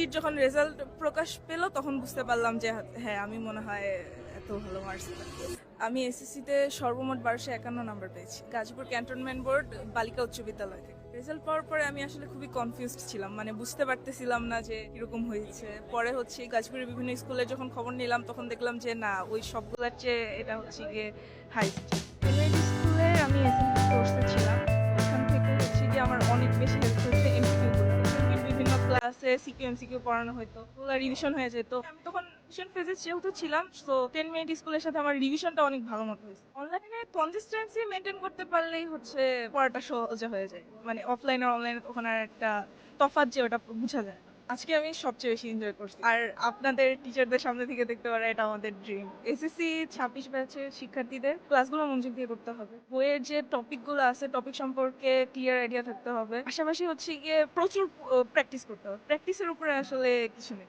এসএসসির যখন রেজাল্ট প্রকাশ পেল তখন বুঝতে পারলাম যে হ্যাঁ আমি মনে হয় এত ভালো মার্কস। আমি এসএসসিতে সর্বমোট 1251 নাম্বার পেয়েছি গাজীপুর ক্যান্টনমেন্ট বোর্ড বালিকা উচ্চ বিদ্যালয় থেকে। রেজাল্ট পাওয়ার পরে আমি আসলে খুবই কনফিউজড ছিলাম, মানে বুঝতে পারতেছিলাম না যে কিরকম হয়েছে। পরে হচ্ছে গাজীপুরের বিভিন্ন স্কুলে যখন খবর নিলাম তখন দেখলাম যে না, ওই সবগুলোর চেয়ে এটা হচ্ছে গিয়ে হাইস্ট। প্রাইমারি স্কুলে আমি এসএসসি কোর্সে ছিলাম, ওখান থেকে হচ্ছে গিয়ে আমার অনেক বেশি হেল্প হয়েছে এমসিকিউ গুলো। বিভিন্ন ক্লাসে সিকিউ এমসিকিউ পড়ানো হতো, ওগুলো রিভিশন হয়ে যেত। আমি তখন রিভিশন ফেজে যেহেতু ছিলাম, তো 10 মিনিট স্কুলের সাথে আমার রিভিশনটা অনেক ভালো মতো হয়েছে। অনলাইনে কনসিস্টেন্সি মেনটেন করতে পারলেই হচ্ছে পড়াটা সহজে হয়ে যায়, মানে অফলাইন আর অনলাইনে ওখানে আর একটা তফাৎ যে ওটা বোঝা যায়। আজকে আমি সবচেয়ে বেশি এনজয় করছি, আর আপনাদের টিচারদের সামনে থেকে দেখতে পারা এটা আমাদের ড্রিম। এসএসসি 26 ব্যাচের শিক্ষার্থীদের ক্লাসগুলো মনোযোগ দিয়ে করতে হবে। বইয়ের যে টপিকগুলো আছে টপিক সম্পর্কে ক্লিয়ার আইডিয়া থাকতে হবে, পাশাপাশি হচ্ছে গিয়ে প্রচুর প্র্যাকটিস করতে হবে। প্র্যাকটিসের উপরে আসলে কিছু নেই।